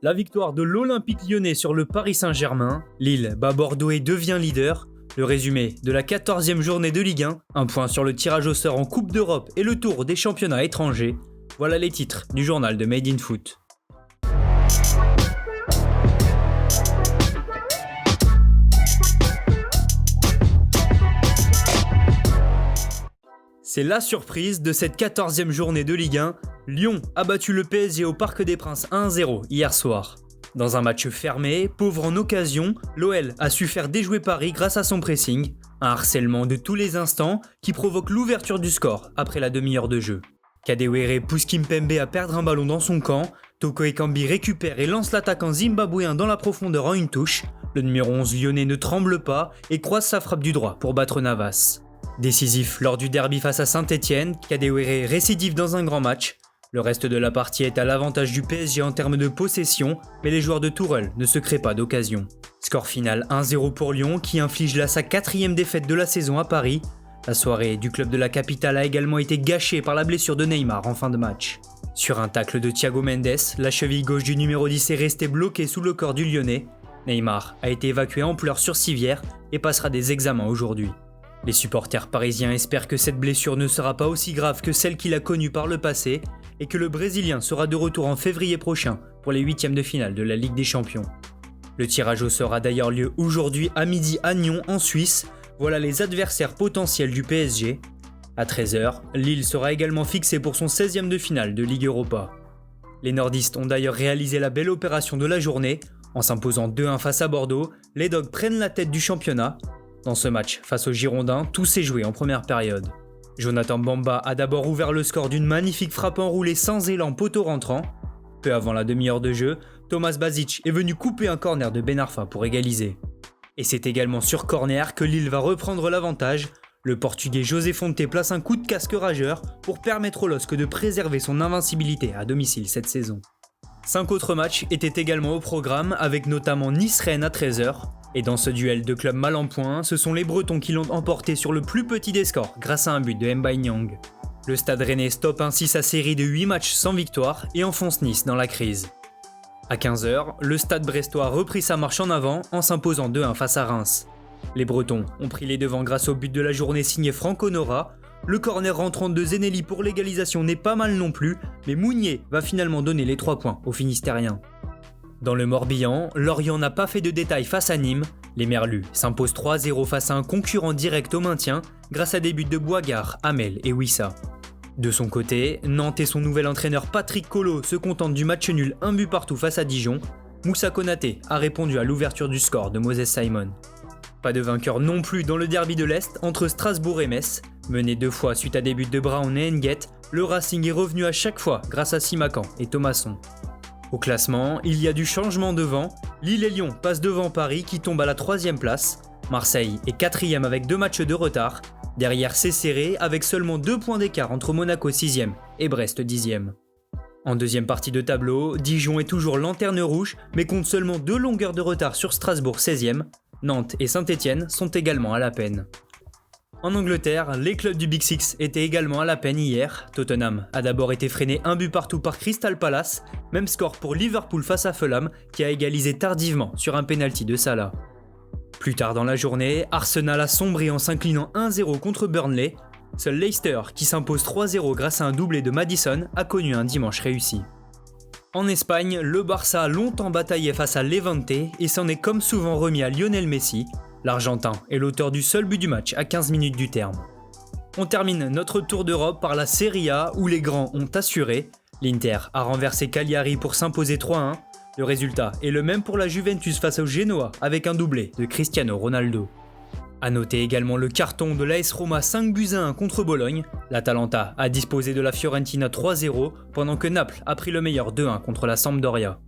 La victoire de l'Olympique lyonnais sur le Paris Saint-Germain, Lille bat Bordeaux et devient leader, le résumé de la 14e journée de Ligue 1, un point sur le tirage au sort en Coupe d'Europe et le tour des championnats étrangers, voilà les titres du journal de Made in Foot. C'est la surprise de cette 14e journée de Ligue 1, Lyon a battu le PSG au Parc des Princes 1-0 hier soir. Dans un match fermé, pauvre en occasion, l'OL a su faire déjouer Paris grâce à son pressing, un harcèlement de tous les instants qui provoque l'ouverture du score après la demi-heure de jeu. Kadewere pousse Kimpembe à perdre un ballon dans son camp, Toko Ekambi récupère et lance l'attaquant zimbabwéen dans la profondeur en une touche, le numéro 11 lyonnais ne tremble pas et croise sa frappe du droit pour battre Navas. Décisif lors du derby face à Saint-Etienne, Kadewere récidive dans un grand match. Le reste de la partie est à l'avantage du PSG en termes de possession, mais les joueurs de Tourelle ne se créent pas d'occasion. Score final 1-0 pour Lyon qui inflige là sa 4e défaite de la saison à Paris. La soirée du club de la capitale a également été gâchée par la blessure de Neymar en fin de match. Sur un tacle de Thiago Mendes, la cheville gauche du numéro 10 est restée bloquée sous le corps du Lyonnais. Neymar a été évacué en pleurs sur civière et passera des examens aujourd'hui. Les supporters parisiens espèrent que cette blessure ne sera pas aussi grave que celle qu'il a connue par le passé et que le Brésilien sera de retour en février prochain pour les 8e de finale de la Ligue des Champions. Le tirage au sort a d'ailleurs lieu aujourd'hui à midi à Nyon en Suisse. Voilà les adversaires potentiels du PSG. À 13h, Lille sera également fixé pour son 16e de finale de Ligue Europa. Les nordistes ont d'ailleurs réalisé la belle opération de la journée. En s'imposant 2-1 face à Bordeaux, les Dogs prennent la tête du championnat. Dans ce match, face aux Girondins, tout s'est joué en première période. Jonathan Bamba a d'abord ouvert le score d'une magnifique frappe enroulée sans élan poteau rentrant. Peu avant la demi-heure de jeu, Thomas Basic est venu couper un corner de Ben Arfa pour égaliser. Et c'est également sur corner que Lille va reprendre l'avantage. Le Portugais José Fonte place un coup de casque rageur pour permettre au LOSC de préserver son invincibilité à domicile cette saison. 5 autres matchs étaient également au programme avec notamment Nice-Rennes à 13h. Et dans ce duel de clubs mal en point, ce sont les Bretons qui l'ont emporté sur le plus petit des scores grâce à un but de Mbaye Niang. Le Stade Rennais stoppe ainsi sa série de 8 matchs sans victoire et enfonce Nice dans la crise. À 15h, le Stade Brestois a repris sa marche en avant en s'imposant 2-1 face à Reims. Les Bretons ont pris les devants grâce au but de la journée signé Franck Honora. Le corner rentrant de Zenelli pour l'égalisation n'est pas mal non plus, mais Mounier va finalement donner les 3 points aux Finistériens. Dans le Morbihan, Lorient n'a pas fait de détails face à Nîmes. Les Merlus s'imposent 3-0 face à un concurrent direct au maintien grâce à des buts de Boigard, Hamel et Wissa. De son côté, Nantes et son nouvel entraîneur Patrick Collot se contentent du match nul 1 but partout face à Dijon. Moussa Konaté a répondu à l'ouverture du score de Moses Simon. Pas de vainqueur non plus dans le derby de l'Est entre Strasbourg et Metz. Mené 2 fois suite à des buts de Brown et Nguet, le Racing est revenu à chaque fois grâce à Simakan et Thomasson. Au classement, il y a du changement devant. Lille et Lyon passent devant Paris qui tombe à la 3e place. Marseille est 4e avec 2 matchs de retard. Derrière, c'est serré avec seulement 2 points d'écart entre Monaco 6e et Brest 10e. En deuxième partie de tableau, Dijon est toujours lanterne rouge mais compte seulement 2 longueurs de retard sur Strasbourg 16e. Nantes et Saint-Etienne sont également à la peine. En Angleterre, les clubs du Big Six étaient également à la peine hier. Tottenham a d'abord été freiné 1 but partout par Crystal Palace, même score pour Liverpool face à Fulham qui a égalisé tardivement sur un pénalty de Salah. Plus tard dans la journée, Arsenal a sombré en s'inclinant 1-0 contre Burnley. Seul Leicester, qui s'impose 3-0 grâce à un doublé de Maddison, a connu un dimanche réussi. En Espagne, le Barça a longtemps bataillé face à Levante et s'en est comme souvent remis à Lionel Messi. L'Argentin est l'auteur du seul but du match à 15 minutes du terme. On termine notre tour d'Europe par la Serie A où les grands ont assuré. L'Inter a renversé Cagliari pour s'imposer 3-1. Le résultat est le même pour la Juventus face au Genoa avec un doublé de Cristiano Ronaldo. A noter également le carton de l'AS Roma 5-1 contre Bologne. L'Atalanta a disposé de la Fiorentina 3-0 pendant que Naples a pris le meilleur 2-1 contre la Sampdoria.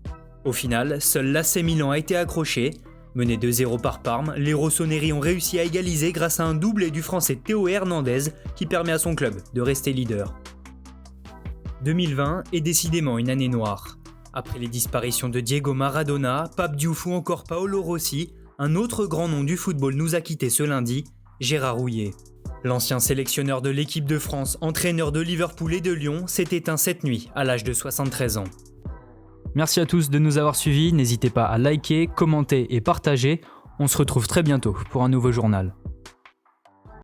Au final, seul l'AC Milan a été accroché. Menés 2-0 par Parme, les Rossoneri ont réussi à égaliser grâce à un doublé du français Théo Hernandez qui permet à son club de rester leader. 2020 est décidément une année noire. Après les disparitions de Diego Maradona, Pape Diouf ou encore Paolo Rossi, un autre grand nom du football nous a quittés ce lundi, Gérard Houllier. L'ancien sélectionneur de l'équipe de France, entraîneur de Liverpool et de Lyon, s'est éteint cette nuit à l'âge de 73 ans. Merci à tous de nous avoir suivis, n'hésitez pas à liker, commenter et partager. On se retrouve très bientôt pour un nouveau journal.